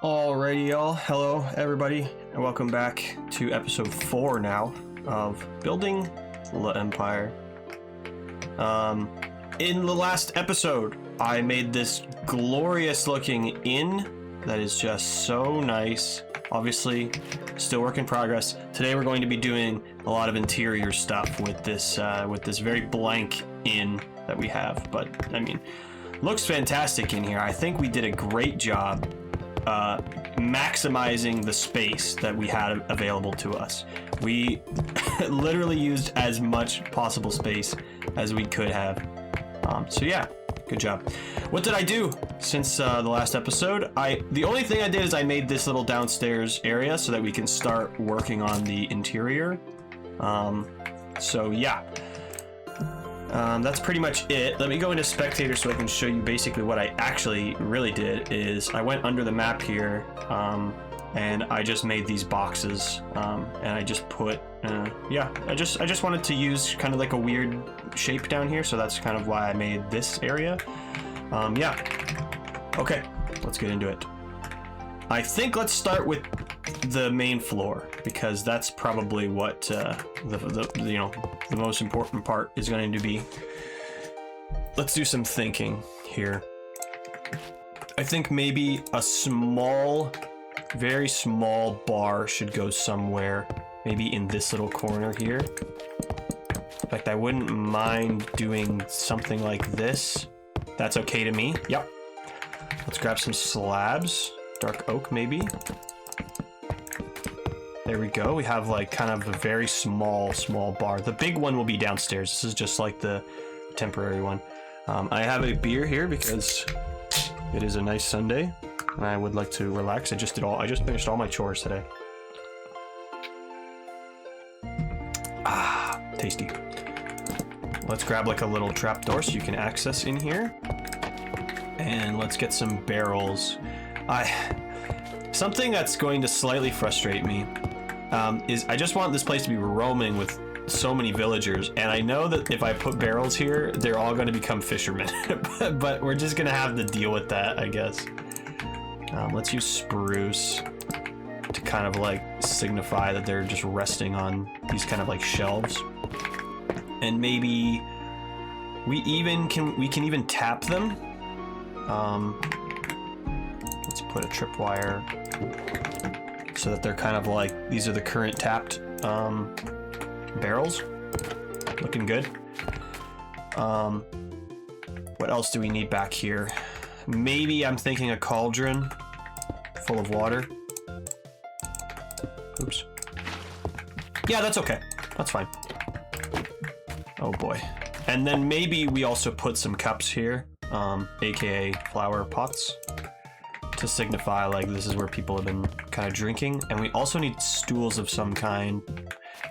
Alrighty, y'all. Hello, everybody, and welcome back to episode 4 now of Building the Empire. In the last episode, I made this glorious-looking inn that is just so nice. Obviously, still work in progress. Today, we're going to be doing a lot of interior stuff with this very blank inn that we have. But I mean, looks fantastic in here. I think we did a great job maximizing the space that we had available to us. We literally used as much possible space as we could have. So yeah, good job. What did I do since the last episode? The only thing I did is I made this little downstairs area so that we can start working on the interior. So yeah. That's pretty much it. Let me go into spectator so I can show you basically what I actually really did is I went under the map here and I just made these boxes and I just put yeah, I just wanted to use kind of like a weird shape down here, so that's kind of why I made this area. Yeah, okay, let's get into it. I think let's start with the main floor because that's probably what the most important part is going to be. Let's do some thinking here. I think maybe a small, very small bar should go somewhere, maybe in this little corner here. In fact, I wouldn't mind doing something like this. That's okay to me. Yep. Let's grab some slabs. Dark oak, maybe. There we go. We have like kind of a very small bar. The big one will be downstairs. This is just like the temporary one. I have a beer here because it is a nice Sunday and I would like to relax. I just finished all my chores today. Ah, tasty. Let's grab like a little trapdoor so you can access in here. And let's get some barrels. Something that's going to slightly frustrate me is I just want this place to be roaming with so many villagers, and I know that if I put barrels here, they're all going to become fishermen, but we're just going to have to deal with that, I guess. Let's use spruce to kind of like signify that they're just resting on these kind of like shelves, and maybe we can even tap them. Let's put a tripwire so that they're kind of like, these are the current tapped barrels. Looking good. What else do we need back here? Maybe I'm thinking a cauldron full of water. Oops. Yeah, that's okay. That's fine. Oh boy. And then maybe we also put some cups here, aka flower pots, to signify like this is where people have been kind of drinking. And we also need stools of some kind.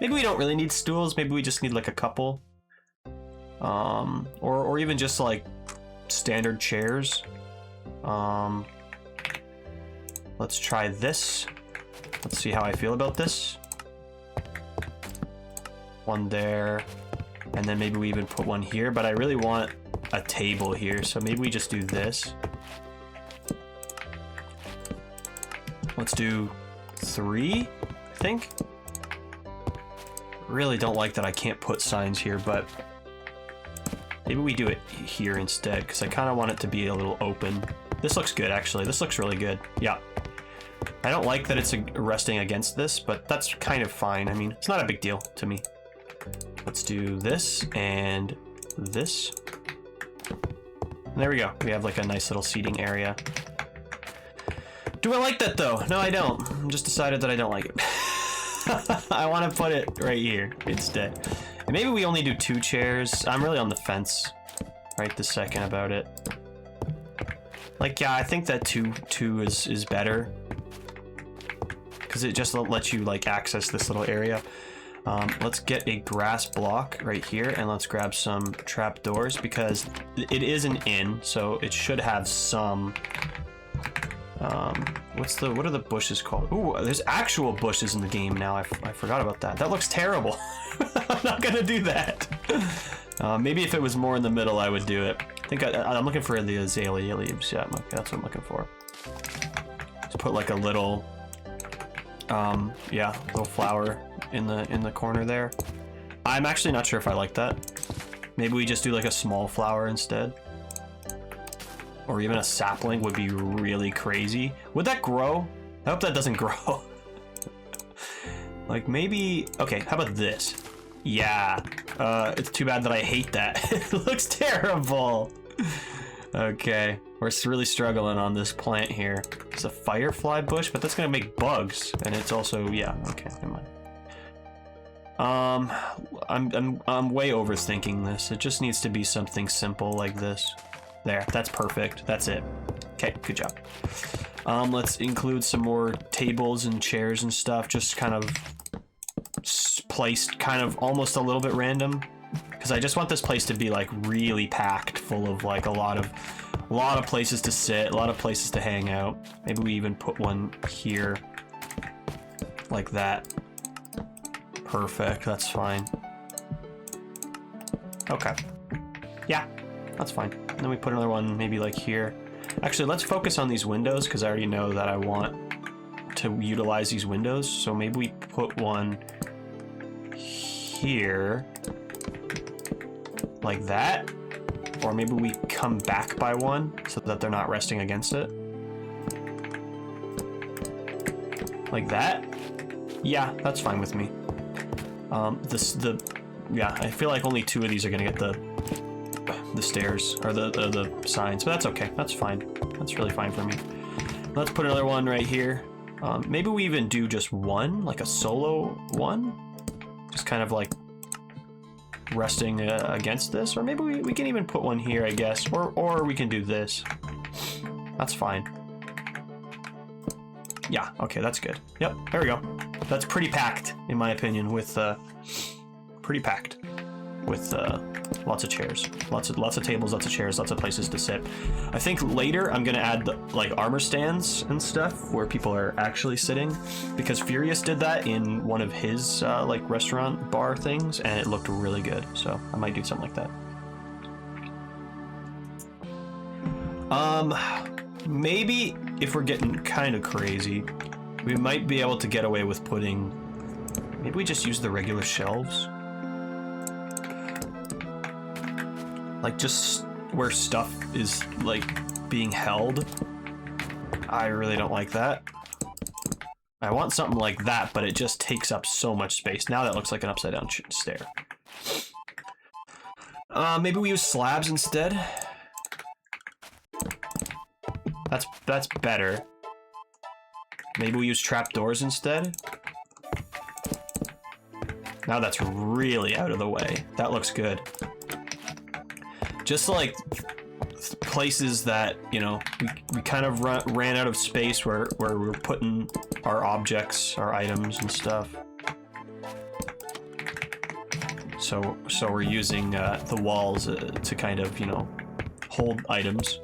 Maybe we don't really need stools, maybe we just need like a couple. Or even just like standard chairs. Let's try this. Let's see how I feel about this. One there, and then maybe we even put one here, but I really want a table here, so maybe we just do this. Let's do 3, I think. Really don't like that I can't put signs here, but maybe we do it here instead, because I kind of want it to be a little open. This looks good, actually. This looks really good. Yeah. I don't like that it's resting against this, but that's kind of fine. I mean, it's not a big deal to me. Let's do this and this. And there we go. We have like a nice little seating area. Do I like that though? No, I don't. I just decided that I don't like it. I want to put it right here instead. And maybe we only do 2 chairs. I'm really on the fence right this second about it. Like, yeah, I think that two is better, because it just lets you like access this little area. Let's get a grass block right here, and let's grab some trapdoors because it is an inn, so it should have some. What are the bushes called? Ooh, there's actual bushes in the game now. I forgot about that. That looks terrible. I'm not gonna do that. Maybe if it was more in the middle, I would do it. I think I'm looking for the azalea leaves. Yeah, that's what I'm looking for. put like a little, yeah, little flower in the corner there. I'm actually not sure if I like that. Maybe we just do like a small flower instead. Or even a sapling would be really crazy. Would that grow? I hope that doesn't grow. Like maybe, okay, how about this? Yeah, it's too bad that I hate that. It looks terrible. Okay, we're really struggling on this plant here. It's a firefly bush, but that's gonna make bugs, and it's also, yeah, okay, never mind. I'm way overthinking this. It just needs to be something simple like this. There, that's perfect. That's it. Okay, good job. Let's include some more tables and chairs and stuff, just kind of placed kind of almost a little bit random, because I just want this place to be like really packed full of like a lot of places to sit, a lot of places to hang out. Maybe we even put one here like that. Perfect, that's fine. Okay, yeah, that's fine. And then we put another one maybe like here. Actually, let's focus on these windows because I already know that I want to utilize these windows. So maybe we put one here like that, or maybe we come back by one so that they're not resting against it like that. Yeah, that's fine with me. Yeah, I feel like only 2 of these are gonna get the stairs or the signs, but that's okay. That's fine. That's really fine for me. Let's put another one right here. Maybe we even do just one, like a solo one, just kind of like resting against this, or maybe we can even put one here, I guess, or we can do this. That's fine. Yeah, okay, that's good. Yep, there we go. That's pretty packed, in my opinion, with pretty packed with lots of chairs, lots of tables, lots of chairs, lots of places to sit. I think later I'm gonna add like armor stands and stuff where people are actually sitting, because Furious did that in one of his like restaurant bar things, and it looked really good. So I might do something like that. Maybe if we're getting kind of crazy, we might be able to get away with putting. Maybe we just use the regular shelves. Like just where stuff is like being held. I really don't like that. I want something like that, but it just takes up so much space. Now that looks like an upside down stair. Maybe we use slabs instead. That's better. Maybe we use trapdoors instead. Now that's really out of the way. That looks good. Just like places that, you know, we kind of ran out of space where we're putting our objects, our items and stuff. So we're using the walls to kind of, you know, hold items.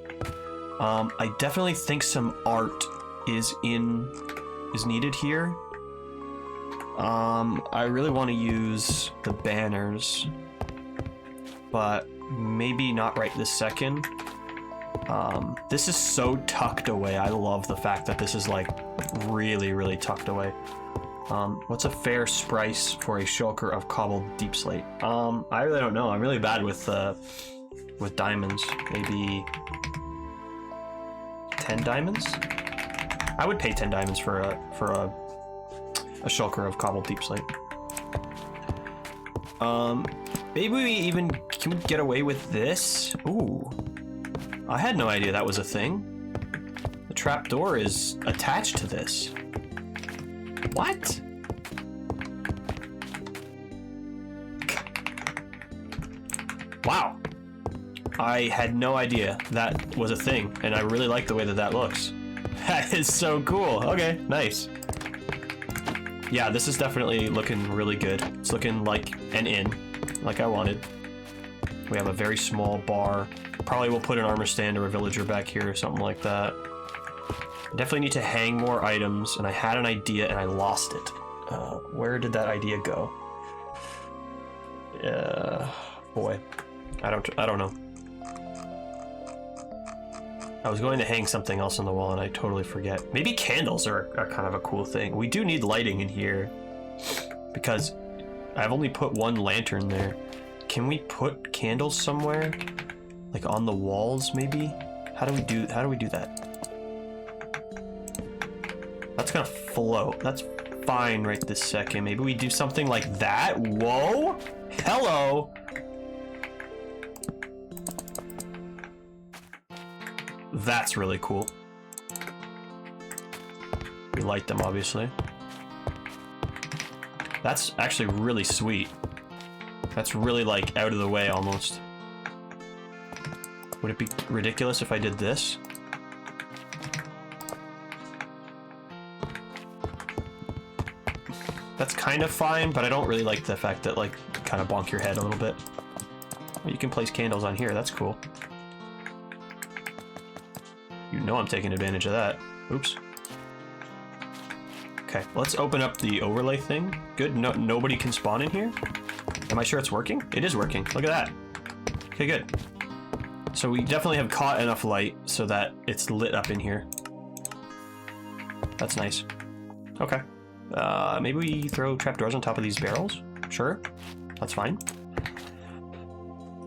I definitely think some art is needed here. I really want to use the banners, but maybe not right this second. This is so tucked away. I love the fact that this is like really tucked away. What's a fair price for a shulker of cobbled deep slate? I really don't know. I'm really bad with diamonds. Maybe 10 diamonds? I would pay 10 diamonds for a shulker of cobbled deep slate. Maybe can we get away with this? Ooh, I had no idea that was a thing. The trapdoor is attached to this. What? Wow. I had no idea that was a thing, and I really like the way that looks. That is so cool. Okay, nice. Yeah, this is definitely looking really good. It's looking like an inn, like I wanted. We have a very small bar. Probably we'll put an armor stand or a villager back here or something like that. I definitely need to hang more items, and I had an idea and I lost it. Where did that idea go? Boy, I don't know. I was going to hang something else on the wall and I totally forget. Maybe candles are kind of a cool thing. We do need lighting in here because I've only put one lantern there. Can we put candles somewhere? Like on the walls, maybe? How do we do that? That's gonna float. That's fine right this second. Maybe we do something like that. Whoa! Hello! That's really cool. We light them, obviously. That's actually really sweet. That's really like out of the way almost. Would it be ridiculous if I did this? That's kind of fine, but I don't really like the fact that like kind of bonk your head a little bit. Well, you can place candles on here. That's cool. You know I'm taking advantage of that. Oops. Okay, let's open up the overlay thing. Good. No, nobody can spawn in here. Am I sure it's working? It is working. Look at that. Okay, good. So we definitely have caught enough light so that it's lit up in here. That's nice. Okay. Maybe we throw trapdoors on top of these barrels? Sure. That's fine.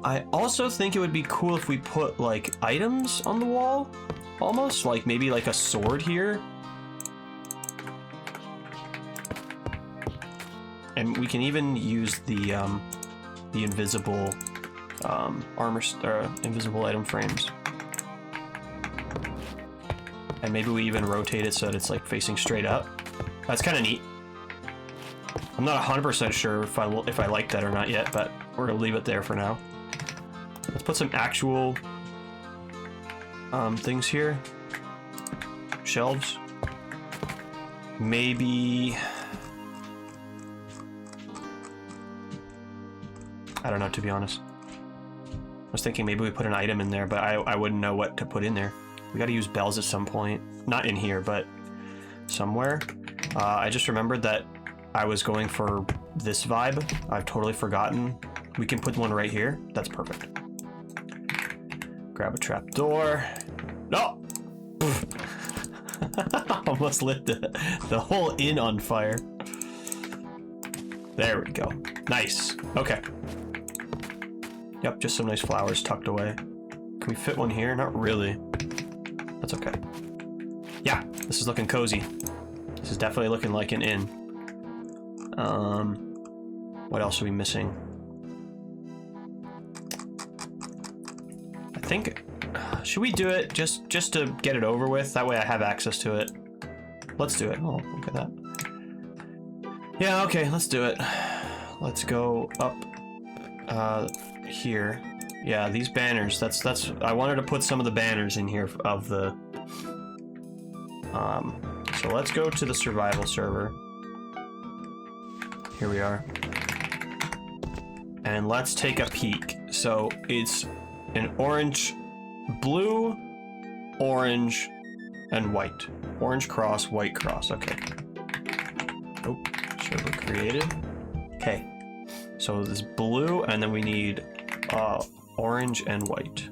I also think it would be cool if we put like items on the wall. Almost like maybe like a sword here. And we can even use the invisible armor, invisible item frames. And maybe we even rotate it so that it's like facing straight up. That's kind of neat. I'm not 100% sure if I like that or not yet, but we're gonna leave it there for now. Let's put some actual things here. Shelves. Maybe. I don't know, to be honest. I was thinking maybe we put an item in there, but I wouldn't know what to put in there. We got to use bells at some point. Not in here, but somewhere. I just remembered that I was going for this vibe. I've totally forgotten. We can put one right here. That's perfect. Grab a trap door. No! Almost lit the whole inn on fire. There we go. Nice. Okay. Yep, just some nice flowers tucked away. Can we fit one here? Not really. That's okay. Yeah, this is looking cozy. This is definitely looking like an inn. What else are we missing? I think, should we do it just to get it over with? That way I have access to it. Let's do it. Oh, look at that. Yeah, okay, let's do it. Let's go up here. Yeah, these banners. That's I wanted to put some of the banners in here of the so let's go to the survival server. Here we are. And let's take a peek. So it's an orange, blue, orange, and white. Orange cross, white cross. Okay. Oh, server created. Okay. So this blue, and then we need orange and white.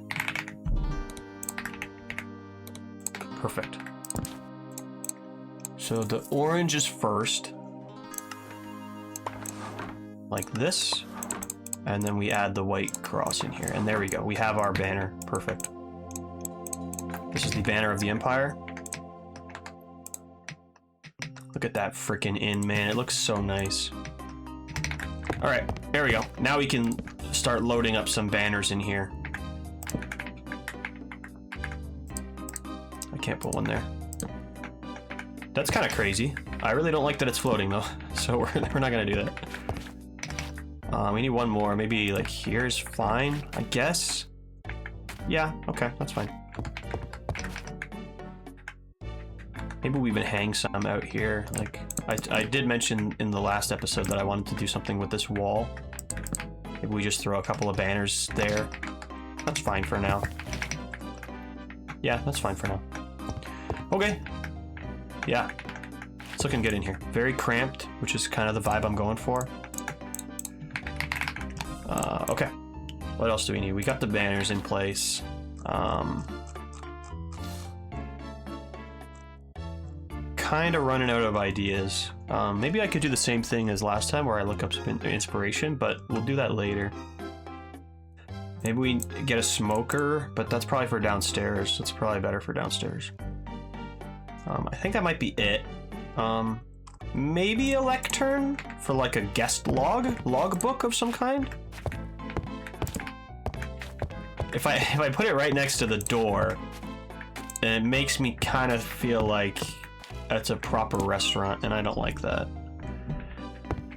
Perfect. So the orange is first. Like this. And then we add the white cross in here. And there we go. We have our banner. Perfect. This is the banner of the Empire. Look at that freaking inn, man. It looks so nice. All right, there we go. Now we can start loading up some banners in here. I can't put one there. That's kind of crazy. I really don't like that it's floating though, so we're not gonna do that. We need one more. Maybe like here's fine, I guess. Yeah, okay, that's fine. Maybe we even hang some out here. Like I did mention in the last episode that I wanted to do something with this wall. Maybe we just throw a couple of banners there. That's fine for now. Yeah, that's fine for now. Okay. Yeah, it's looking good in here. Very cramped, which is kind of the vibe I'm going for. Okay. What else do we need? We got the banners in place. kind of running out of ideas. Maybe I could do the same thing as last time where I look up some inspiration, but we'll do that later. Maybe we get a smoker, but that's probably for downstairs. That's probably better for downstairs. I think that might be it. Maybe a lectern for like a guest logbook of some kind. If I put it right next to the door, it makes me kind of feel like it's a proper restaurant, and I don't like that.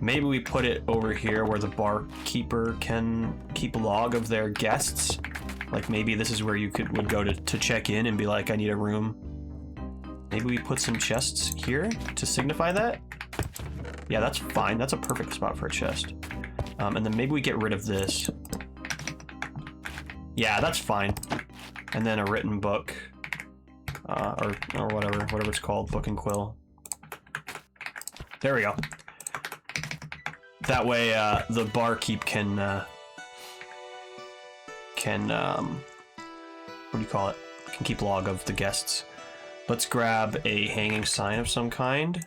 Maybe we put it over here where the barkeeper can keep log of their guests. Like maybe this is where you would go to check in and be like, I need a room. Maybe we put some chests here to signify that. Yeah, that's fine. That's a perfect spot for a chest. And then maybe we get rid of this. Yeah, that's fine. And then a written book. Or whatever it's called, book and quill. There we go. That way, the barkeep can what do you call it? Can keep log of the guests. Let's grab a hanging sign of some kind,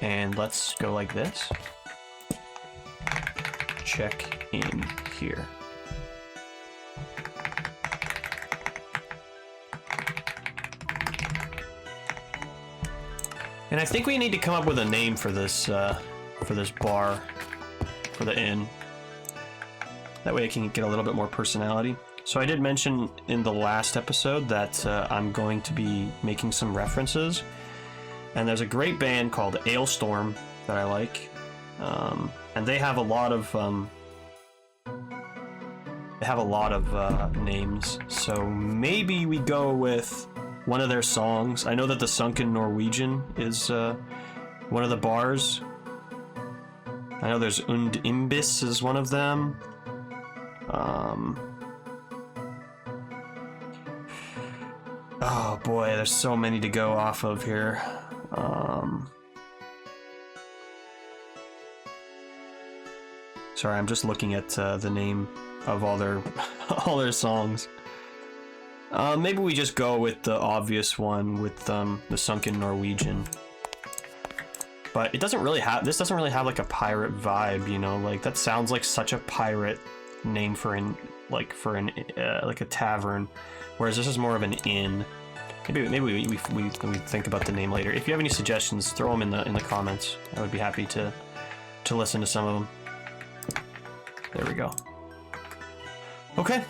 and let's go like this. Check in here. And I think we need to come up with a name for this bar, for the inn. That way it can get a little bit more personality. So I did mention in the last episode that I'm going to be making some references. And there's a great band called Ailstorm that I like. And they have a lot of names. So maybe we go with one of their songs. I know that the Sunken Norwegian is one of the bars. I know there's Und Imbiss is one of them. Oh boy, there's so many to go off of here. Sorry, I'm just looking at the name of all their songs. Maybe we just go with the obvious one with the Sunken Norwegian. But it doesn't really have, this doesn't really have like a pirate vibe, you know, like that sounds like such a pirate name for like a tavern, whereas this is more of an inn. Maybe we think about the name later. If you have any suggestions, throw them in the comments. I would be happy to listen to some of them. There we go. Okay.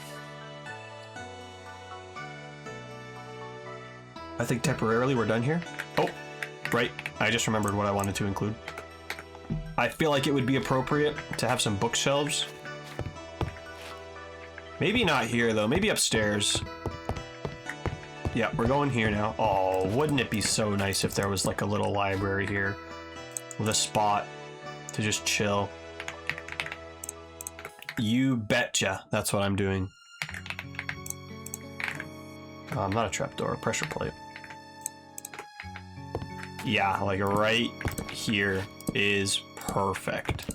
I think temporarily we're done here. Oh, right. I just remembered what I wanted to include. I feel like it would be appropriate to have some bookshelves. Maybe not here, though. Maybe upstairs. Yeah, we're going here now. Oh, wouldn't it be so nice if there was like a little library here with a spot to just chill? You betcha. That's what I'm doing. Not a trapdoor, a pressure plate. Yeah, like right here is perfect.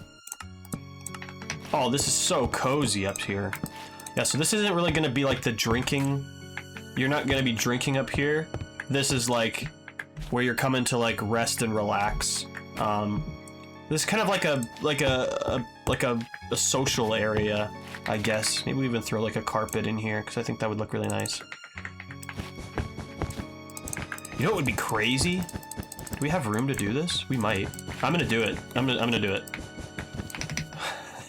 Oh, this is so cozy up here. Yeah, so this isn't really going to be like the drinking. You're not going to be drinking up here. This is like where you're coming to like rest and relax. This is kind of like a social area, I guess. Maybe we even throw like a carpet in here because I think that would look really nice. You know what would be crazy? Do we have room to do this? We might. I'm gonna do it. I'm gonna do it.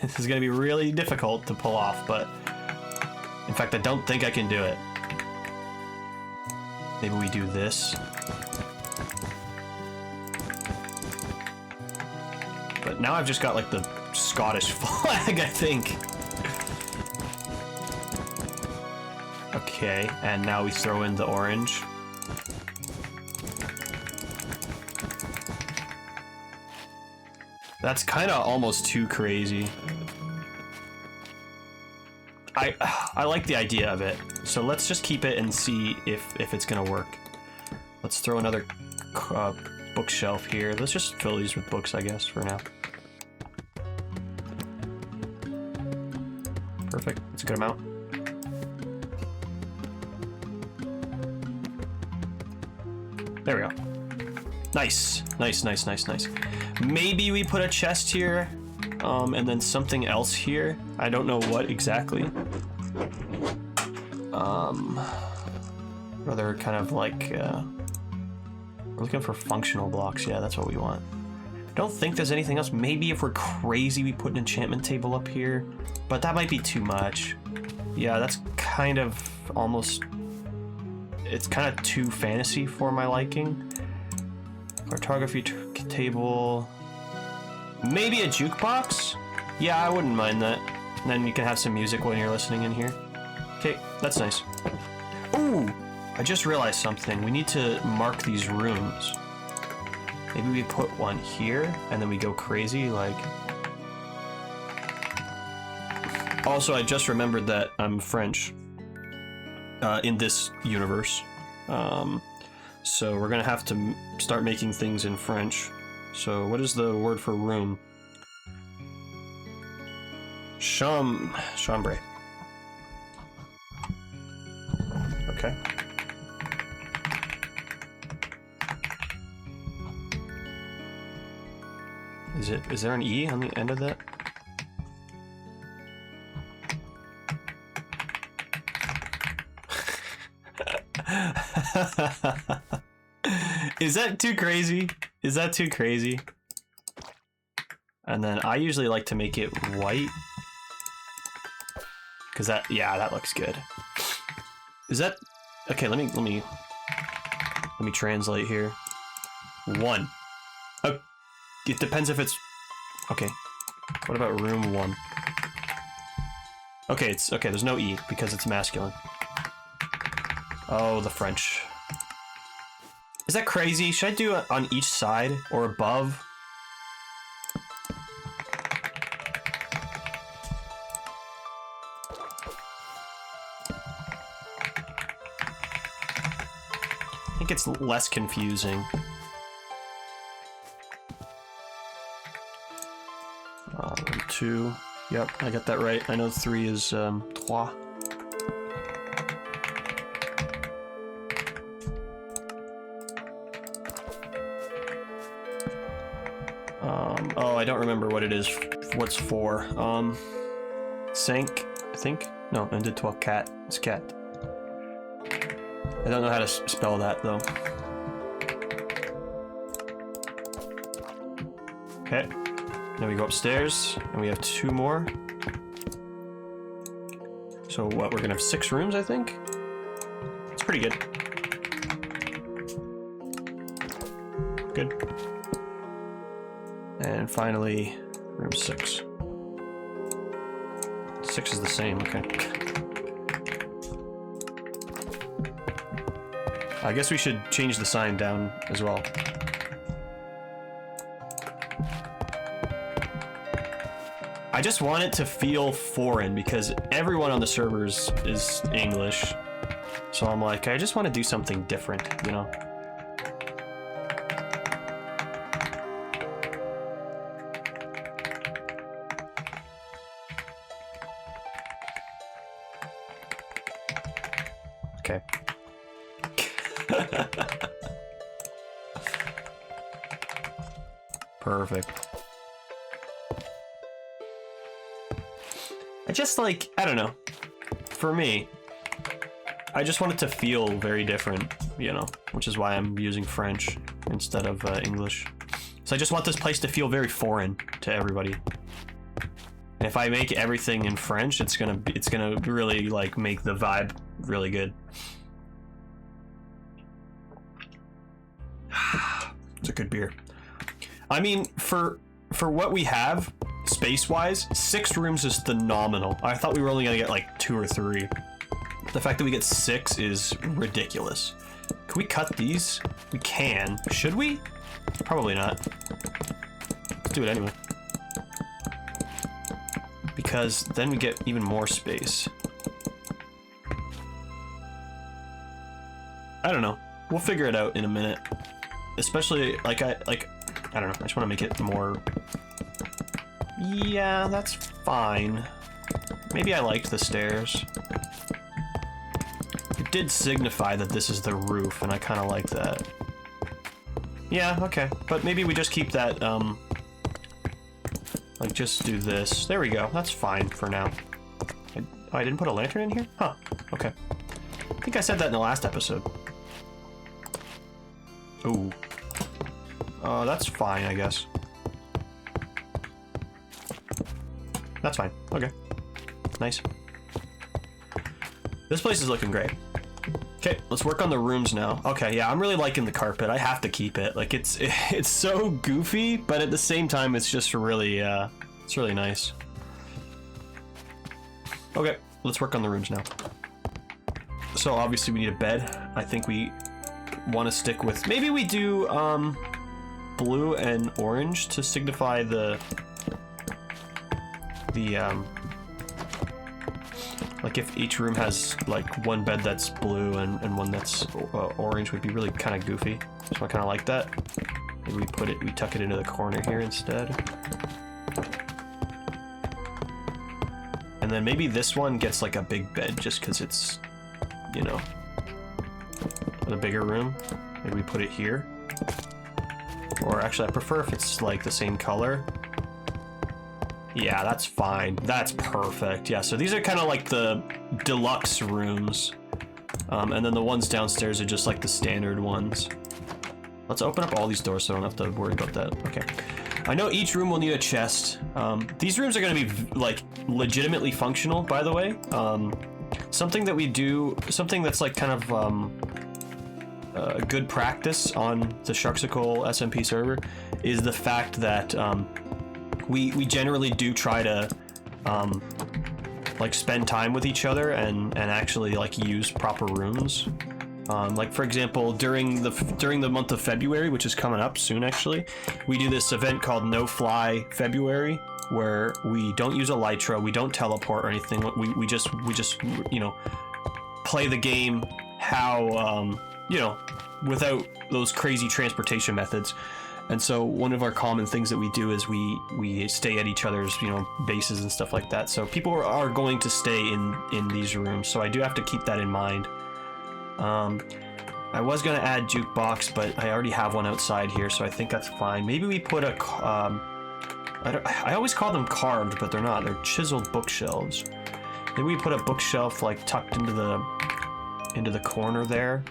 This is gonna be really difficult to pull off, but in fact, I don't think I can do it. Maybe we do this. But now I've just got like the Scottish flag, I think. Okay, and now we throw in the orange. That's kind of almost too crazy. I like the idea of it, so let's just keep it and see if it's gonna work. Let's throw another bookshelf here. Let's just fill these with books, I guess, for now. Perfect. That's a good amount. There we go. Nice, nice, nice, nice, nice. Maybe we put a chest here, and then something else here. I don't know what exactly. Rather kind of like, we're looking for functional blocks. Yeah, that's what we want. I don't think there's anything else. Maybe if we're crazy, we put an enchantment table up here, but that might be too much. Yeah, that's kind of almost, it's kind of too fantasy for my liking. Cartography table. Maybe a jukebox? Yeah, I wouldn't mind that. And then you can have some music when you're listening in here. Okay, that's nice. Ooh! I just realized something. We need to mark these rooms. Maybe we put one here, and then we go crazy, like... Also, I just remembered that I'm French in this universe. So we're gonna have to start making things in French. So what is the word for room? Chambre. Okay. Is there an E on the end of that? Is that too crazy? Is that too crazy? And then I usually like to make it white. Cause that, yeah, that looks good. Is that, okay, let me translate here. One. It depends if it's, okay. What about room one? Okay, it's, okay, there's no E because it's masculine. Oh, the French. Is that crazy? Should I do it on each side or above? I think it's less confusing. Two. Yep, I got that right. I know three is trois. Oh, I don't remember what it is. What's four? Cinq, I think. No, un, deux, trois, quatre. It's cat. I don't know how to spell that though. Okay. Then we go upstairs, and we have two more. So what, we're gonna have 6 rooms, I think? It's pretty good. Good. And finally, room 6. 6 is the same, okay. I guess we should change the sign down as well. I just want it to feel foreign because everyone on the servers is English. So I'm like, I just want to do something different, you know? Okay. Perfect. I just like, I don't know. For me, I just want it to feel very different, you know, which is why I'm using French instead of English. So I just want this place to feel very foreign to everybody. And if I make everything in French, it's gonna really like make the vibe really good. It's a good beer. I mean, for what we have, space-wise, 6 rooms is phenomenal. I thought we were only gonna get like 2 or 3. The fact that we get 6 is ridiculous. Can we cut these? We can. Should we? Probably not. Let's do it anyway. Because then we get even more space. I don't know. We'll figure it out in a minute. Especially, I don't know. I just want to make it more... Yeah, that's fine. Maybe I liked the stairs. It did signify that this is the roof, and I kind of like that. Yeah, okay. But maybe we just keep that, like, just do this. There we go. That's fine for now. I didn't put a lantern in here? Huh. Okay. I think I said that in the last episode. Ooh. That's fine, I guess. That's fine. Okay. Nice. This place is looking great. Okay, let's work on the rooms now. Okay, yeah, I'm really liking the carpet. I have to keep it. Like, it's so goofy, but at the same time, it's just really, it's really nice. Okay, let's work on the rooms now. So obviously we need a bed. I think we want to stick with, maybe we do blue and orange to signify the like if each room has like one bed that's blue and one that's orange would be really kind of goofy. So I kind of like that. Maybe we tuck it into the corner here instead. And then maybe this one gets like a big bed just because it's, you know, the bigger room. Maybe we put it here. Or actually I prefer if it's like the same color. Yeah, that's fine. That's perfect. Yeah, so these are kind of like the deluxe rooms. And then the ones downstairs are just like the standard ones. Let's open up all these doors so I don't have to worry about that. Okay. I know each room will need a chest. These rooms are going to be like legitimately functional, by the way. Something that we do, something that's like kind of a good practice on the Sharksicle SMP server is the fact that we generally do try to like spend time with each other and actually like use proper rooms. Like for example, during the month of February, which is coming up soon actually, we do this event called No Fly February, where we don't use elytra, we don't teleport or anything. We just you know, play the game how you know, without those crazy transportation methods. And so one of our common things that we do is we stay at each other's, you know, bases and stuff like that. So people are going to stay in these rooms. So I do have to keep that in mind. I was going to add jukebox, but I already have one outside here, so I think that's fine. Maybe we put a, I always call them carved, but they're not. They're chiseled bookshelves. Maybe we put a bookshelf like tucked into the corner there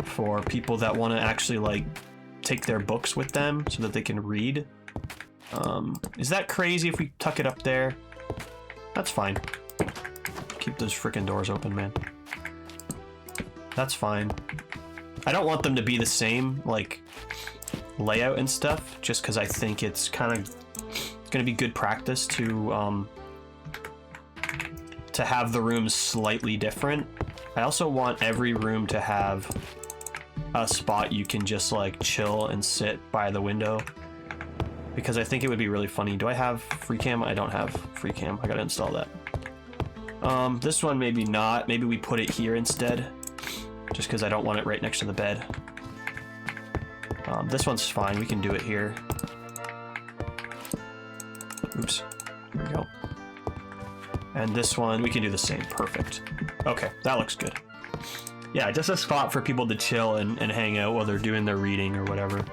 for people that want to actually like take their books with them so that they can read. Is that crazy if we tuck it up there? That's fine. Keep those freaking doors open, man. That's fine. I don't want them to be the same, like, layout and stuff, just because I think it's kind of going to be good practice to have the rooms slightly different. I also want every room to have a spot you can just like chill and sit by the window, because I think it would be really funny. Do I have free cam? I don't have free cam. I gotta install that. This one maybe not. Maybe we put it here instead, just because I don't want it right next to the bed. This one's fine. We can do it here. Oops. There we go. And this one, we can do the same. Perfect. Okay, that looks good. Yeah, just a spot for people to chill and hang out while they're doing their reading or whatever.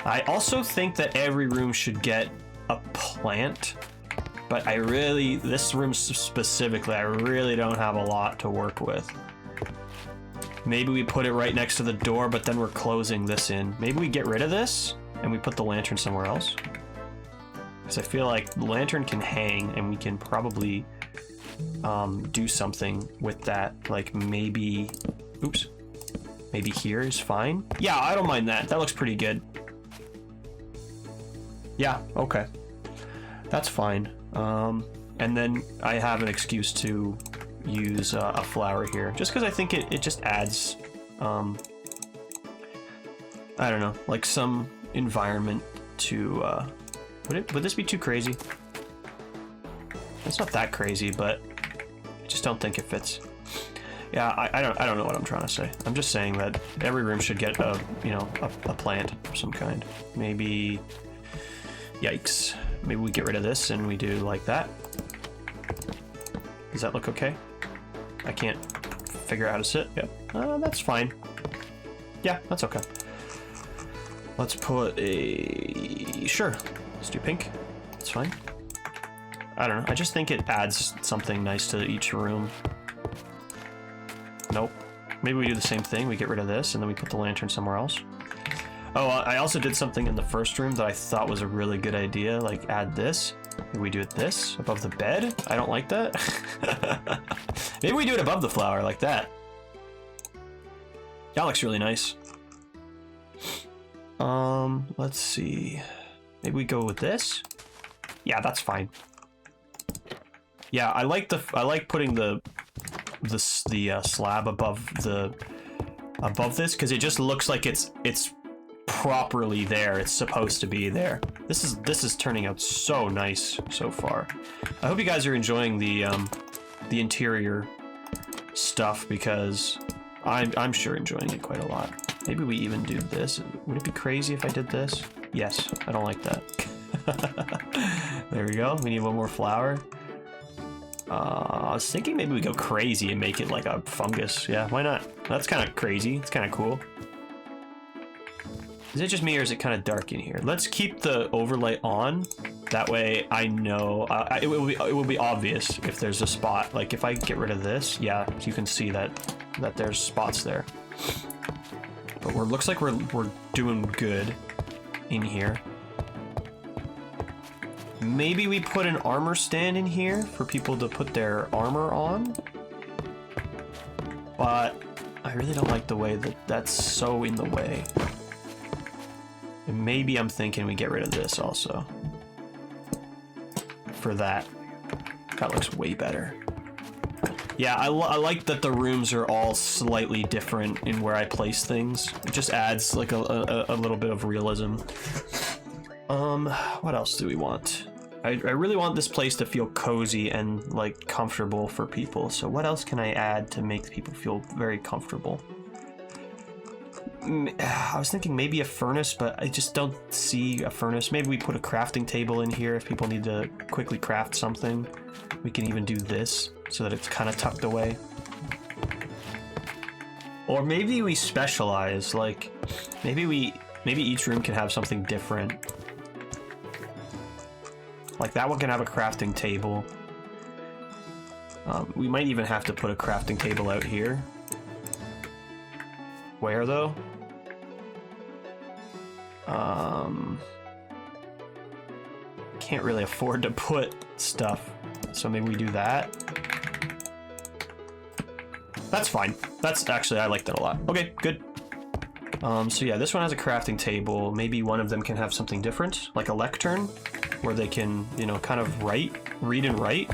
I also think that every room should get a plant, but this room specifically, I really don't have a lot to work with. Maybe we put it right next to the door, but then we're closing this in. Maybe we get rid of this and we put the lantern somewhere else. Because I feel like the lantern can hang and we can probably do something with that. Like maybe, oops, maybe here is fine. Yeah, I don't mind that. That looks pretty good. Yeah, okay. That's fine. And then I have an excuse to use a flower here, just because I think it just adds, I don't know, like some environment to, would this be too crazy? It's not that crazy, but I just don't think it fits. Yeah, I don't know what I'm trying to say. I'm just saying that every room should get a, you know, a plant of some kind. Maybe, yikes. Maybe we get rid of this and we do like that. Does that look okay? I can't figure out how to sit. Yep. That's fine. Yeah, that's okay. Let's put a... Sure. Let's do pink. That's fine. I don't know. I just think it adds something nice to each room. Nope. Maybe we do the same thing. We get rid of this, and then we put the lantern somewhere else. Oh, I also did something in the first room that I thought was a really good idea. Like, add this. Maybe we do it this, above the bed. I don't like that. Maybe we do it above the flower, like that. That looks really nice. Let's see. Maybe we go with this. Yeah, that's fine. Yeah, I like putting the slab above this because it just looks like it's properly there. It's supposed to be there. This is turning out so nice so far. I hope you guys are enjoying the interior stuff because I'm sure enjoying it quite a lot. Maybe we even do this. Would it be crazy if I did this? Yes, I don't like that. There we go. We need one more flower. I was thinking maybe we go crazy and make it like a fungus. Yeah, why not? That's kind of crazy. It's kind of cool. Is it just me or is it kind of dark in here? Let's keep the overlay on. That way I know it will be obvious if there's a spot. Like if I get rid of this, yeah, you can see that there's spots there. But looks like we're doing good in here. Maybe we put an armor stand in here for people to put their armor on. But I really don't like the way that's so in the way. And maybe I'm thinking we get rid of this also. For that. That looks way better. Yeah, I like that the rooms are all slightly different in where I place things. It just adds like a little bit of realism. What else do we want? I really want this place to feel cozy and like comfortable for people. So what else can I add to make people feel very comfortable? I was thinking maybe a furnace, but I just don't see a furnace. Maybe we put a crafting table in here if people need to quickly craft something. We can even do this so that it's kind of tucked away. Or maybe we specialize, like maybe each room can have something different. Like that one can have a crafting table. We might even have to put a crafting table out here. Where though? Can't really afford to put stuff, so maybe we do that. That's fine. That's actually, I like that a lot. Okay, good. So yeah, this one has a crafting table. Maybe one of them can have something different, like a lectern, where they can, you know, kind of read and write.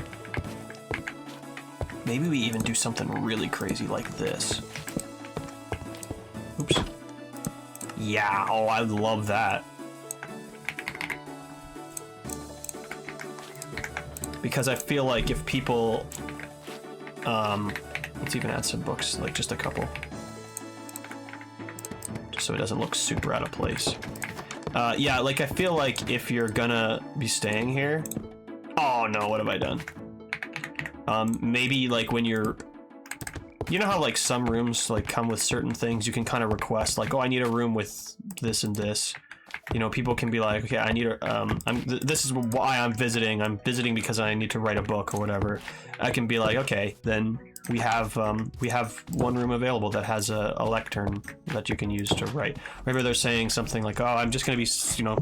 Maybe we even do something really crazy like this. Oops. Yeah, oh, I love that. Because I feel like if people, let's even add some books, like just a couple. Just so it doesn't look super out of place. Yeah, like I feel like if you're gonna be staying here, oh no, what have I done? Maybe like when you're, you know how like some rooms like come with certain things, you can kind of request like, oh, I need a room with this and this. You know, people can be like, okay, I need a, this is why I'm visiting. I'm visiting because I need to write a book or whatever. I can be like, okay, then we have one room available that has a lectern that you can use to write. Maybe they're saying something like, oh, I'm just going to be, you know,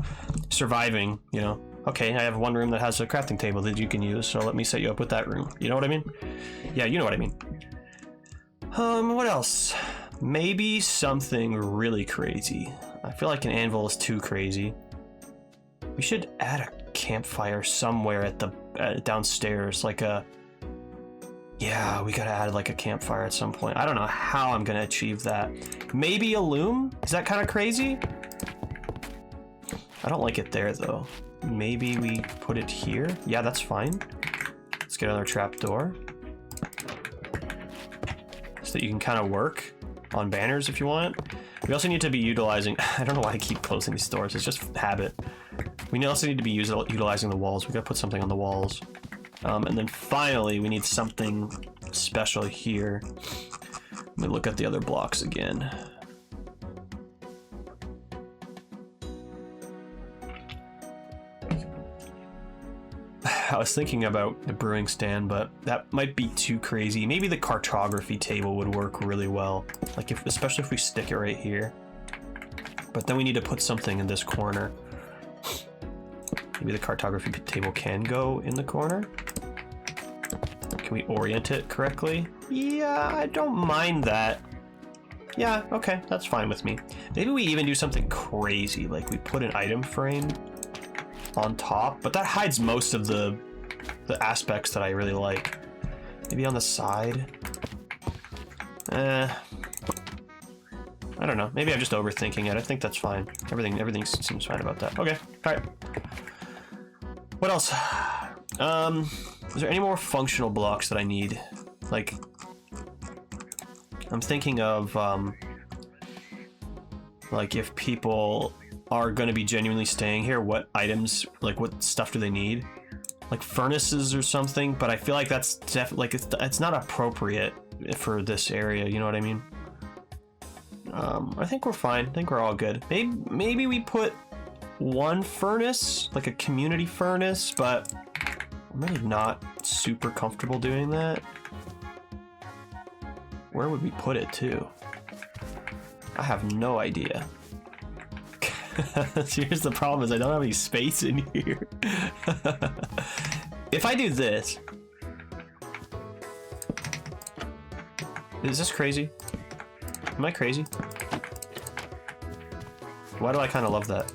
surviving, you know. Okay, I have one room that has a crafting table that you can use, so let me set you up with that room. You know what I mean? Yeah, you know what I mean. What else? Maybe something really crazy. I feel like an anvil is too crazy. We should add a campfire somewhere at the downstairs, like a... Yeah, we gotta add like a campfire at some point. I don't know how I'm gonna achieve that. Maybe a loom? Is that kind of crazy? I don't like it there though. Maybe we put it here? Yeah, that's fine. Let's get another trapdoor. So that you can kind of work on banners if you want. We also need to be utilizing... I don't know why I keep closing these doors. It's just habit. We also need to be utilizing the walls. We gotta put something on the walls. And then finally, we need something special here. Let me look at the other blocks again. I was thinking about the brewing stand, but that might be too crazy. Maybe the cartography table would work really well, like especially if we stick it right here. But then we need to put something in this corner. Maybe the cartography table can go in the corner. Can we orient it correctly? Yeah, I don't mind that. Yeah, okay, that's fine with me. Maybe we even do something crazy, like we put an item frame on top, but that hides most of the aspects that I really like. Maybe on the side. I don't know. Maybe I'm just overthinking it. I think that's fine. Everything seems fine about that. Okay, all right. What else? Is there any more functional blocks that I need? Like, I'm thinking of like if people are going to be genuinely staying here, what items, like what stuff do they need? Like furnaces or something, but I feel like that's definitely, like it's not appropriate for this area, you know what I mean? I think we're fine. I think we're all good. Maybe we put one furnace, like a community furnace, but I'm really not super comfortable doing that. Where would we put it too? I have no idea. Here's the problem is I don't have any space in here. If I do this, is this crazy? Am I crazy? Why do I kind of love that?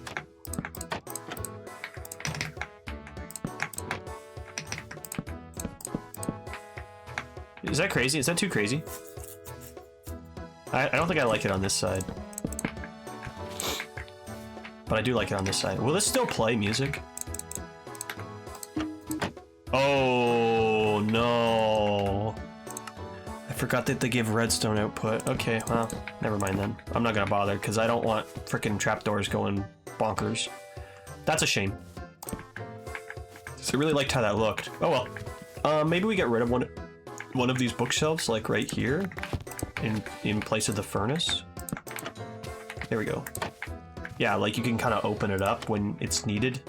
Is that crazy? Is that too crazy? I don't think I like it on this side. But I do like it on this side. Will this still play music? Oh, no. I forgot that they give redstone output. Okay, well, never mind then. I'm not gonna bother because I don't want freaking trapdoors going bonkers. That's a shame. So I really liked how that looked. Oh well. Maybe we get rid of one of these bookshelves, like right here, in place of the furnace. There we go. Yeah, like you can kind of open it up when it's needed.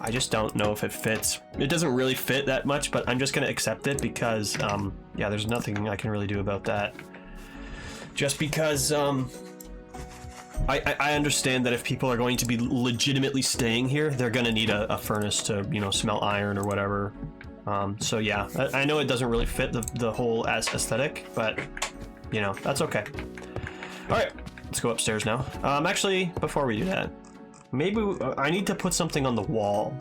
I just don't know if it fits. It doesn't really fit that much, but I'm just gonna accept it because, yeah, there's nothing I can really do about that. Just because, I understand that if people are going to be legitimately staying here, they're gonna need a furnace to, you know, smelt iron or whatever. So yeah, I know it doesn't really fit the whole aesthetic, but, you know, that's okay. All right. Let's go upstairs now. Actually, before we do that, maybe I need to put something on the wall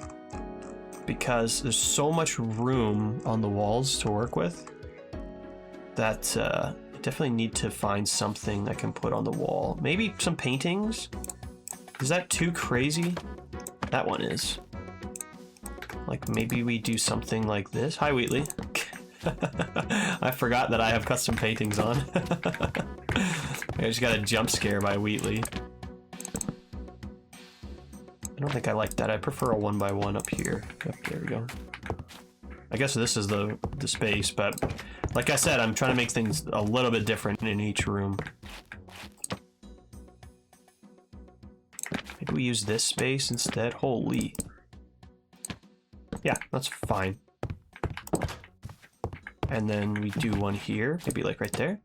because there's so much room on the walls to work with that I definitely need to find something I can put on the wall. Maybe some paintings? Is that too crazy? That one is. Like maybe we do something like this. Hi, Wheatley. I forgot that I have custom paintings on. I just got a jump scare by Wheatley. I don't think I like that. I prefer a 1x1 up here. Yep, there we go. I guess this is the space, but like I said, I'm trying to make things a little bit different in each room. Maybe we use this space instead. Holy. Yeah, that's fine. And then we do one here, maybe like right there.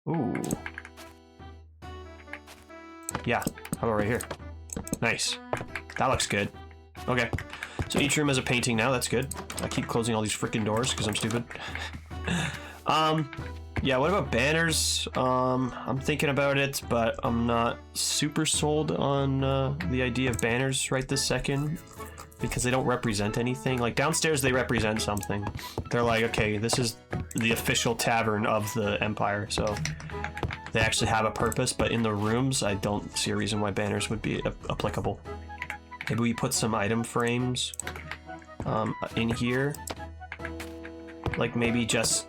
Ooh. Yeah, how about right here? Nice. That looks good. Okay. So each room has a painting now, that's good. I keep closing all these freaking doors because I'm stupid. Yeah, what about banners? I'm thinking about it, but I'm not super sold on the idea of banners right this second. Because they don't represent anything. Like downstairs, they represent something. They're like, okay, this is the official tavern of the Empire, so they actually have a purpose. But in the rooms, I don't see a reason why banners would be applicable. Maybe we put some item frames in here, like maybe just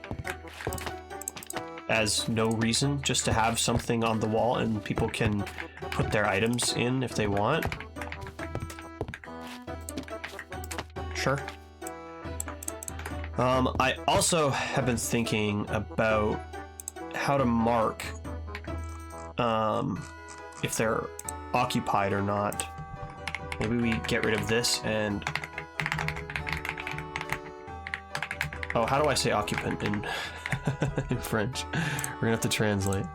as no reason, just to have something on the wall and people can put their items in if they want. Sure. I also have been thinking about how to mark if they're occupied or not. Maybe we get rid of this and... Oh, how do I say occupant in, in French? We're gonna have to translate.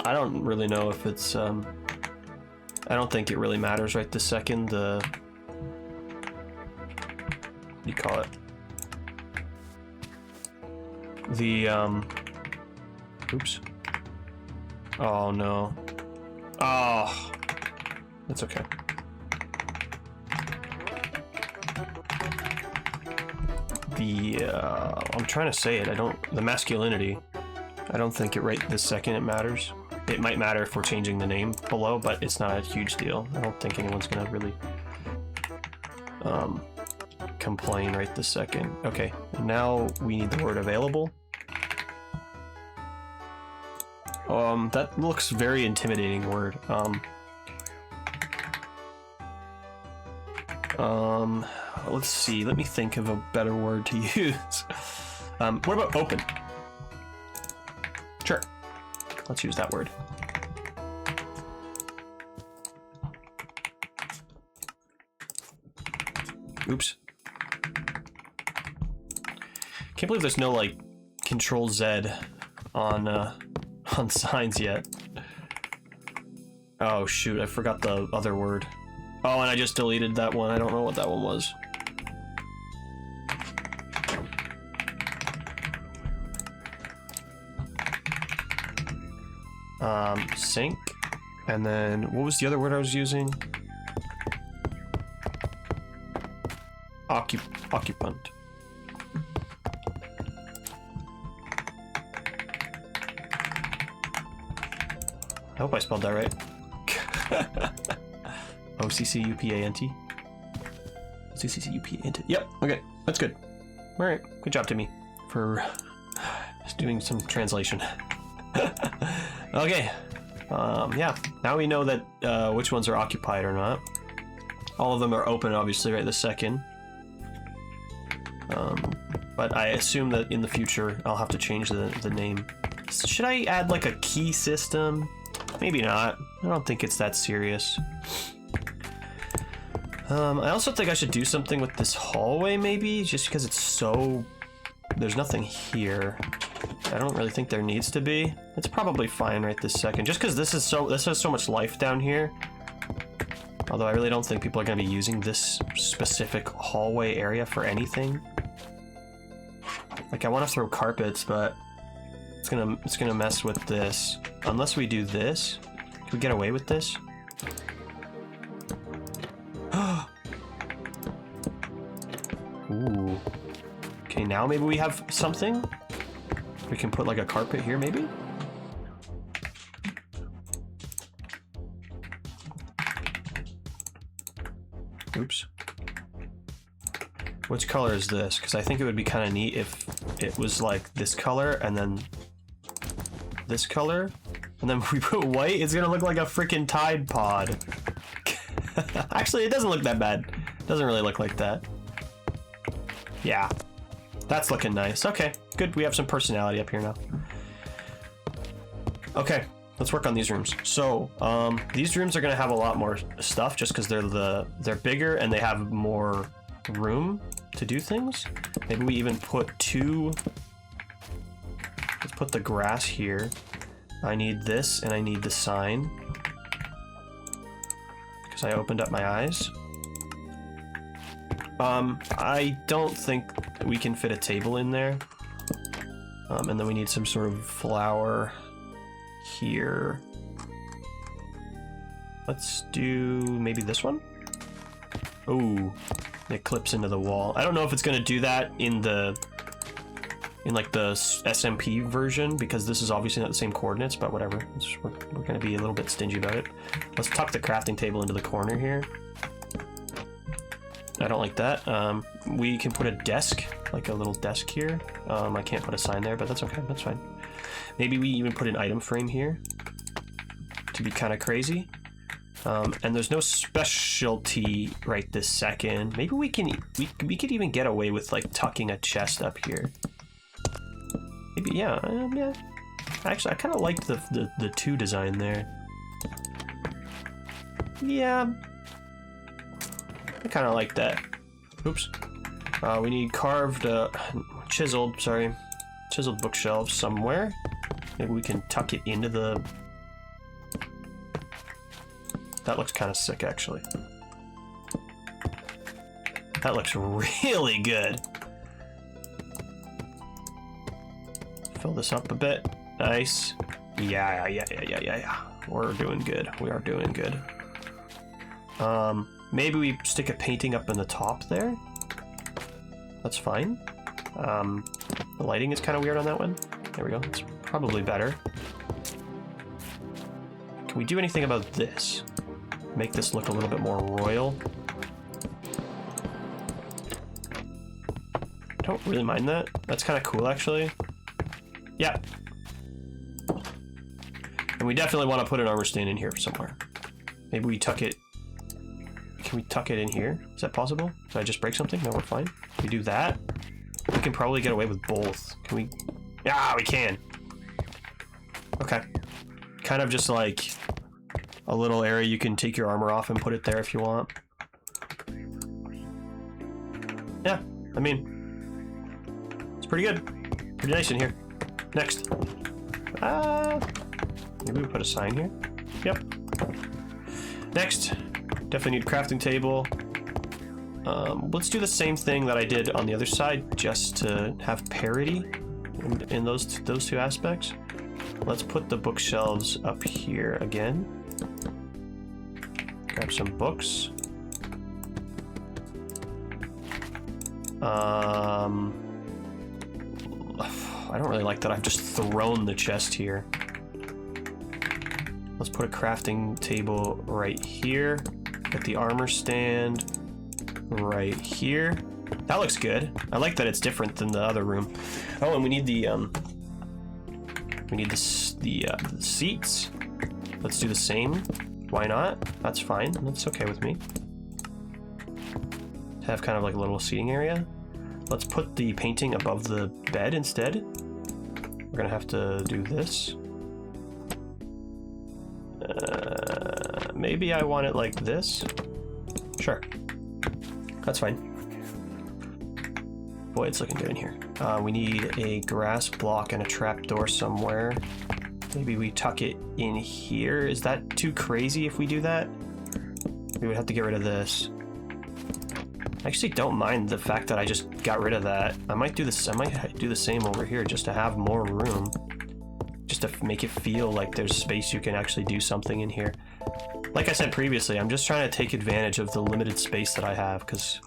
I don't really know if it's, I don't think it really matters right this second, what do you call it? The, oops. Oh, no. Oh, that's okay. I'm trying to say it, the masculinity, I don't think it right this second it matters. It might matter if we're changing the name below, but it's not a huge deal. I don't think anyone's gonna really complain right this second. Okay, and now we need the word available. That looks very intimidating word. Let's see, let me think of a better word to use. What about open? Sure, let's use that word. Oops. Can't believe there's no, like, Control Z on signs yet. Oh shoot, I forgot the other word. Oh, and I just deleted that one. I don't know what that one was. Sink. And then, what was the other word I was using? Occupant. I hope I spelled that right. O-C-C-U-P-A-N-T. O-C-C-C-U-P-A-N-T. Yep, okay, that's good. Alright, good job, Timmy, for just doing some translation. Okay, yeah, now we know that which ones are occupied or not. All of them are open, obviously, right this second. But I assume that in the future I'll have to change the name. Should I add like a key system? Maybe not. I don't think it's that serious. I also think I should do something with this hallway, maybe, just because it's so... There's nothing here. I don't really think there needs to be. It's probably fine right this second, just because this has so much life down here. Although I really don't think people are going to be using this specific hallway area for anything. Like, I want to throw carpets, but it's gonna mess with this. Unless we do this. Can we get away with this? Ooh. Okay, now maybe we have something? We can put like a carpet here, maybe? Oops. Which color is this? Because I think it would be kind of neat if it was like this color and then this color. And then we put white, it's gonna look like a freaking Tide Pod. Actually, it doesn't look that bad. It doesn't really look like that. Yeah. That's looking nice. Okay, good. We have some personality up here now. Okay, let's work on these rooms. So, these rooms are gonna have a lot more stuff just because they're bigger and they have more room to do things. Maybe we even put let's put the grass here. I need this and I need the sign because I opened up my eyes. I don't think we can fit a table in there. And then we need some sort of flower here. Let's do maybe this one. Oh, it clips into the wall. I don't know if it's gonna do that in like the SMP version because this is obviously not the same coordinates, but whatever. We're gonna be a little bit stingy about it. Let's tuck the crafting table into the corner here. I don't like that. We can put a desk, like a little desk here. I can't put a sign there, but that's okay, that's fine. Maybe we even put an item frame here to be kind of crazy. And there's no specialty right this second. Maybe we could even get away with like tucking a chest up here. Maybe, yeah, yeah. Actually, I kind of liked the 2 design there. Yeah. I kind of like that. Oops. We need carved, chiseled bookshelves somewhere. Maybe we can tuck it into the... That looks kind of sick, actually. That looks really good. Fill this up a bit. Nice. Yeah. We're doing good. We are doing good. Maybe we stick a painting up in the top there. That's fine. The lighting is kind of weird on that one. There we go. It's probably better. Can we do anything about this? Make this look a little bit more royal. I don't really mind that. That's kind of cool, actually. Yeah. And we definitely want to put an armor stand in here somewhere. Maybe we tuck it... Can we tuck it in here? Is that possible? Did I just break something? No, we're fine. If we do that, we can probably get away with both. Can we... Yeah, we can! Okay. Kind of just like a little area you can take your armor off and put it there if you want. Yeah, I mean, it's pretty good. Pretty nice in here. Next. Maybe we put a sign here. Yep. Next. Definitely need a crafting table. Let's do the same thing that I did on the other side, just to have parity in those 2 aspects. Let's put the bookshelves up here again. Grab some books. I don't really like that I've just thrown the chest here. Let's put a crafting table right here. Get the armor stand right here. That looks good. I like that it's different than the other room. Oh, and we need the seats. Let's do the same. Why not? That's fine. That's okay with me. Have kind of like a little seating area. Let's put the painting above the bed instead. We're gonna have to do this. Maybe I want it like this. Sure. That's fine. Boy, it's looking good in here. We need a grass block and a trapdoor somewhere. Maybe we tuck it in here. Is that too crazy if we do that? We would have to get rid of this. I actually don't mind the fact that I just got rid of that. I might do this. I might do the same over here just to have more room. Just to make it feel like there's space you can actually do something in here. Like I said previously, I'm just trying to take advantage of the limited space that I have, because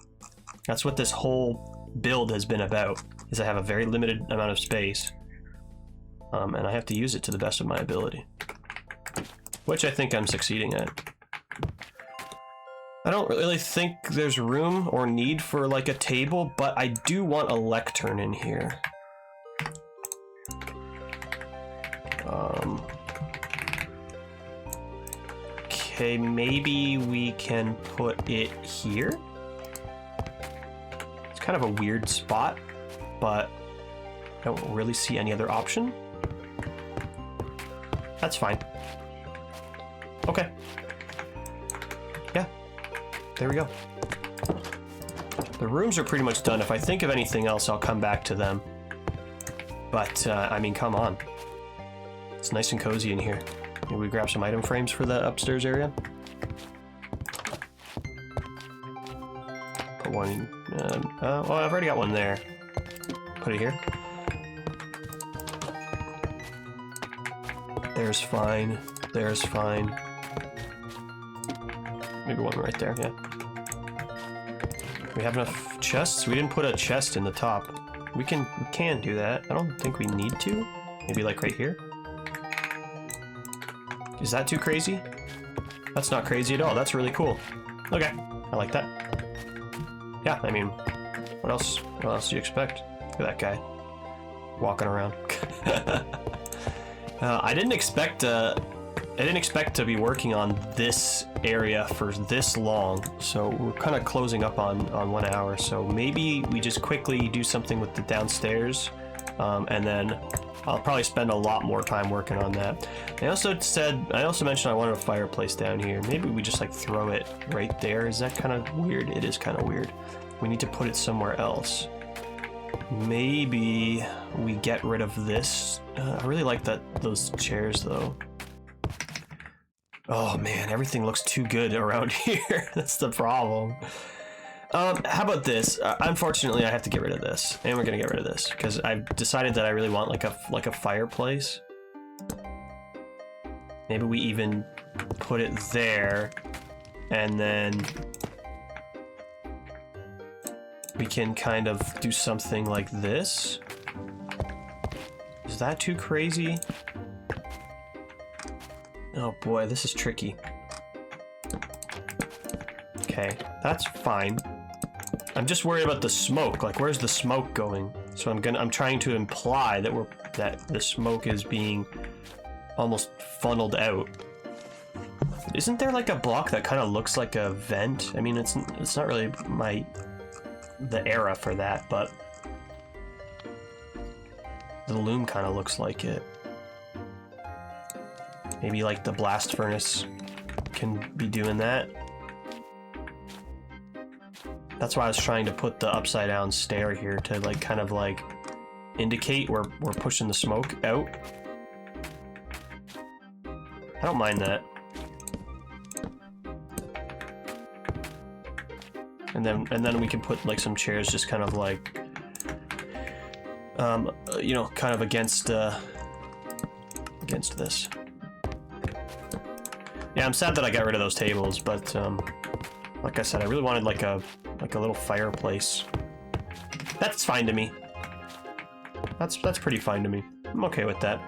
that's what this whole build has been about, is I have a very limited amount of space. And I have to use it to the best of my ability. Which I think I'm succeeding at. I don't really think there's room or need for like a table, but I do want a lectern in here. Okay, maybe we can put it here. It's kind of a weird spot, but I don't really see any other option. That's fine. Okay. Yeah, there we go. The rooms are pretty much done. If I think of anything else, I'll come back to them. But, I mean, come on. It's nice and cozy in here. Maybe we grab some item frames for the upstairs area. Put one, well, I've already got one there. Put it here. There's fine. There's fine. Maybe one right there, yeah. We have enough chests? We didn't put a chest in the top. We can do that. I don't think we need to. Maybe like right here. Is that too crazy? That's not crazy at all. That's really cool. Okay, I like that. Yeah, I mean, what else do you expect? Look at that guy walking around. I didn't expect to be working on this area for this long, so we're kind of closing up on 1 hour. So maybe we just quickly do something with the downstairs, and then I'll probably spend a lot more time working on that. I also mentioned I wanted a fireplace down here. Maybe we just like throw it right there. Is that kind of weird? It is kind of weird. We need to put it somewhere else. Maybe we get rid of this. I really like those chairs though. Oh man, everything looks too good around here. That's the problem. How about this? Unfortunately, I have to get rid of this, and we're gonna get rid of this because I've decided that I really want like a fireplace. Maybe we even put it there, and then we can kind of do something like this. Is that too crazy? Oh boy, this is tricky. Okay, that's fine. I'm just worried about the smoke. Like, where's the smoke going? So I'm trying to imply that the smoke is being almost funneled out. Isn't there like a block that kind of looks like a vent? I mean, it's not really the era for that, but the loom kind of looks like it. Maybe like the blast furnace can be doing that. That's why I was trying to put the upside down stair here to like kind of like indicate we're pushing the smoke out. I don't mind that. And then we can put like some chairs just kind of like you know, kind of against this. Yeah, I'm sad that I got rid of those tables, but like I said, I really wanted like a little fireplace. That's fine to me. That's pretty fine to me. I'm okay with that.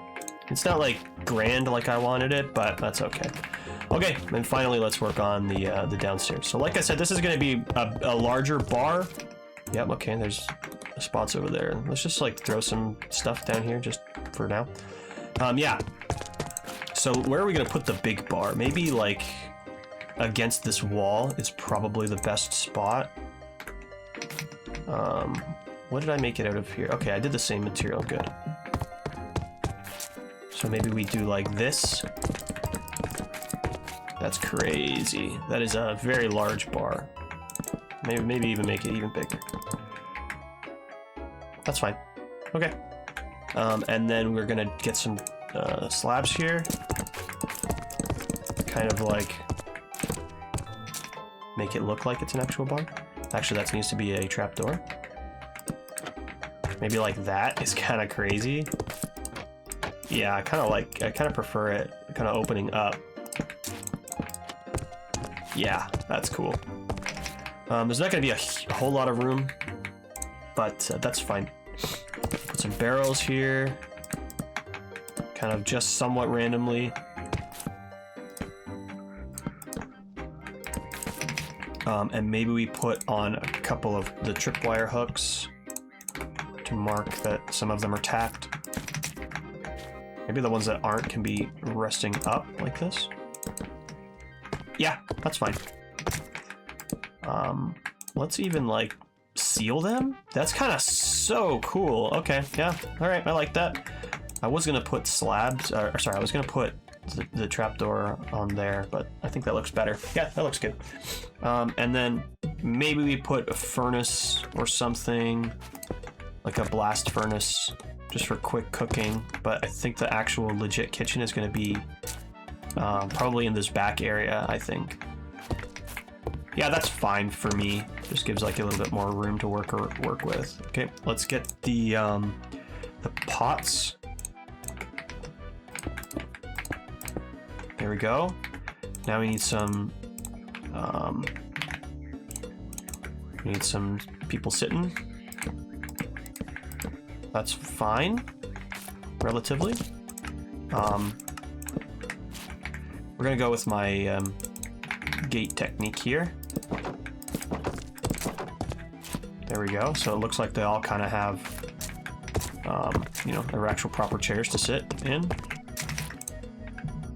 It's not like grand like I wanted it, but that's okay. Okay, and finally let's work on the downstairs. So like I said, this is going to be a larger bar. Yep, okay, there's spots over there. Let's just like throw some stuff down here just for now. Yeah. So where are we going to put the big bar? Maybe like against this wall is probably the best spot. What did I make it out of here? Okay, I did the same material, good. So maybe we do like this. That's crazy. That is a very large bar. Maybe even make it even bigger. That's fine. Okay. And then we're gonna get some slabs here. Kind of like make it look like it's an actual bar. Actually, that needs to be a trapdoor. Maybe like that is kind of crazy. Yeah, I kind of prefer it kind of opening up. Yeah, that's cool. There's not going to be a whole lot of room, but that's fine. Put some barrels here, kind of just somewhat randomly. And maybe we put on a couple of the tripwire hooks to mark that some of them are tapped. Maybe the ones that aren't can be resting up like this. Yeah, that's fine. Let's even like seal them. That's kind of so cool. Okay, yeah, all right, I like that. I was gonna put slabs, or sorry, I was gonna put the trapdoor on there, but I think that looks better. Yeah, that looks good. And then maybe we put a furnace or something, like a blast furnace, just for quick cooking. But I think the actual legit kitchen is going to be probably in this back area, I think. Yeah, that's fine for me. Just gives like a little bit more room to work with. Okay, let's get the pots. There we go. Now we need some people sitting. That's fine, relatively. We're gonna go with my gate technique here. There we go. So it looks like they all kind of have, you know, their actual proper chairs to sit in.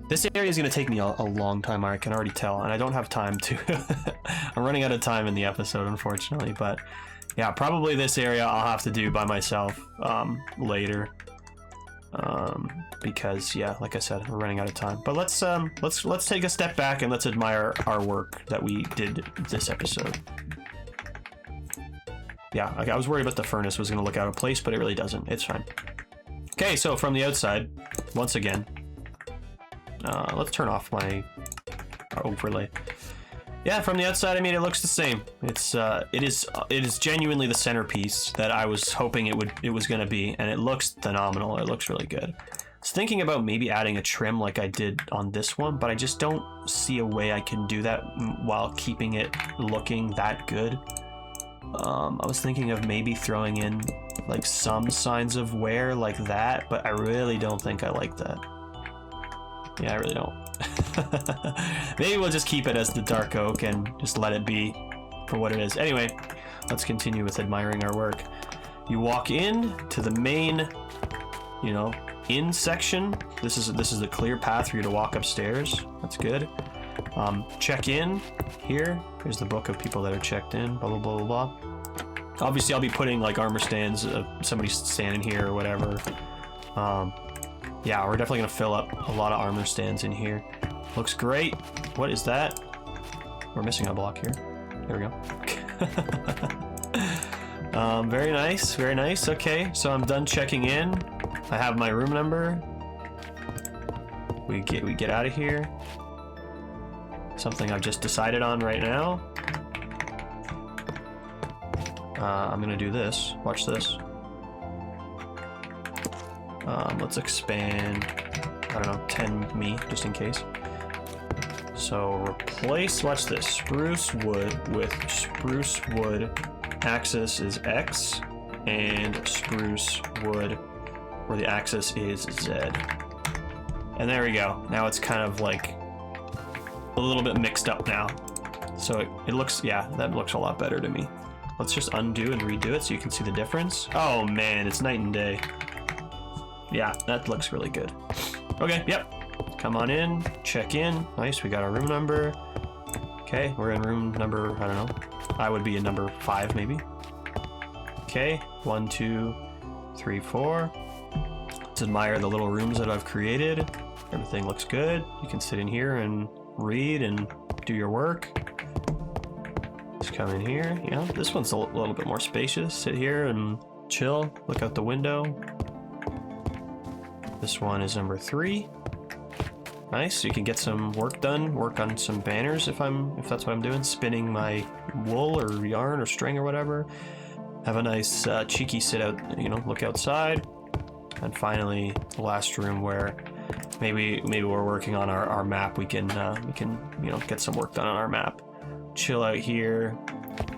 This area is going to take me a long time, I can already tell, and I don't have time to... I'm running out of time in the episode, unfortunately, but yeah, probably this area I'll have to do by myself later. because yeah, like I said, we're running out of time. But let's take a step back and let's admire our work that we did this episode. Yeah, I was worried about the furnace was going to look out of place, but it really doesn't. It's fine. Okay, so from the outside, once again, let's turn off my overlay. Yeah, from the outside, I mean, it looks the same. It is genuinely the centerpiece that I was hoping it was going to be, and it looks phenomenal. It looks really good. I was thinking about maybe adding a trim like I did on this one, but I just don't see a way I can do that while keeping it looking that good. I was thinking of maybe throwing in like some signs of wear like that, but I really don't think I like that. Yeah, I really don't. Maybe we'll just keep it as the dark oak and just let it be for what it is. Anyway, let's continue with admiring our work. You walk in to the main, you know, in section. This is the clear path for you to walk upstairs. That's good. Check in here. Here's the book of people that are checked in. Blah blah blah blah blah. Obviously, I'll be putting like armor stands. Somebody standing here or whatever. Yeah, we're definitely gonna fill up a lot of armor stands in here. Looks great. What is that? We're missing a block here. There we go. Very nice, very nice. Okay, so I'm done checking in. I have my room number. We get out of here. Something I've just decided on right now. I'm gonna do this. Watch this. Let's expand, I don't know, 10 me, just in case. So replace, watch this, spruce wood with spruce wood. Axis is X, and spruce wood, where the axis is Z. And there we go. Now it's kind of like a little bit mixed up now. So it looks, yeah, that looks a lot better to me. Let's just undo and redo it so you can see the difference. Oh man, it's night and day. Yeah, that looks really good. Okay, yep. Come on in, check in. Nice, we got our room number. Okay, we're in room number, I don't know. I would be in number 5 maybe. Okay, 1, 2, 3, 4. Let's admire the little rooms that I've created. Everything looks good. You can sit in here and read and do your work. Let's come in here. Yeah, this one's a little bit more spacious. Sit here and chill, look out the window. This one is number 3. Nice, so you can get some work done, work on some banners if that's what I'm doing, spinning my wool or yarn or string or whatever. Have a nice cheeky sit out, you know, look outside. And finally, the last room where maybe we're working on our map. We can you know, get some work done on our map. Chill out here,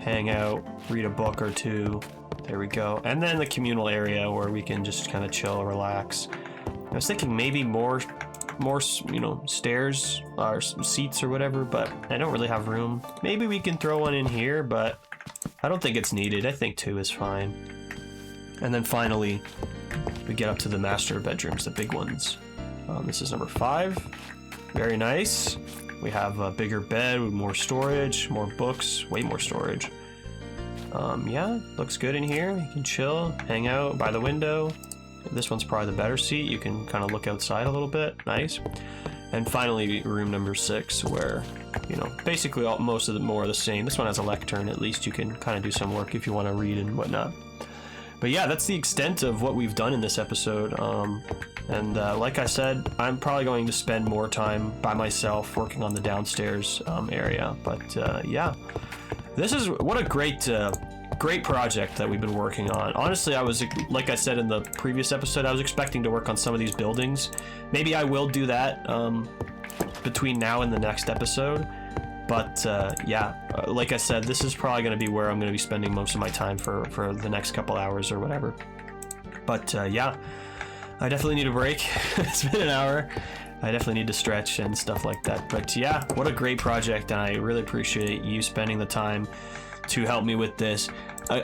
hang out, read a book or two. There we go. And then the communal area where we can just kind of chill, relax. I was thinking maybe more, you know, stairs or seats or whatever, but I don't really have room. Maybe we can throw one in here, but I don't think it's needed. I think 2 is fine. And then finally, we get up to the master bedrooms, the big ones. This is number 5. Very nice. We have a bigger bed with more storage, more books, way more storage. Yeah, looks good in here. You can chill, hang out by the window. This one's probably the better seat. You can kind of look outside a little bit. Nice. And finally, room number 6, where, you know, basically most of them more are the same. This one has a lectern. At least you can kind of do some work if you want to read and whatnot. But yeah, that's the extent of what we've done in this episode. And like I said, I'm probably going to spend more time by myself working on the downstairs area. But yeah, this is what a great project that we've been working on. Honestly, I was, like I said in the previous episode, I was expecting to work on some of these buildings. Maybe I will do that between now and the next episode. But yeah, like I said, this is probably going to be where I'm going to be spending most of my time for the next couple hours or whatever. But yeah, I definitely need a break. It's been an hour. I definitely need to stretch and stuff like that. But yeah, what a great project, and I really appreciate you spending the time to help me with this.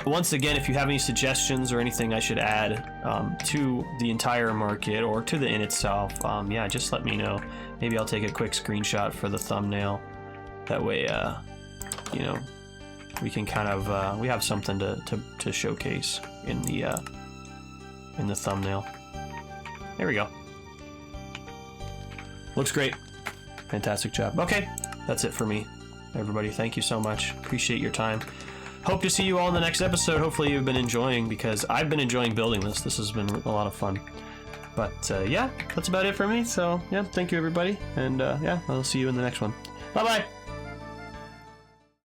Once again, if you have any suggestions or anything I should add to the entire market or to the inn itself, yeah, just let me know. Maybe I'll take a quick screenshot for the thumbnail. That way, you know, we can kind of we have something to showcase in the thumbnail. There we go. Looks great. Fantastic job. Okay, that's it for me. Everybody, thank you so much. Appreciate your time. Hope to see you all in the next episode. Hopefully you've been enjoying, because I've been enjoying building this. This has been a lot of fun. But yeah, that's about it for me. So yeah, thank you everybody. And yeah, I'll see you in the next one. Bye-bye.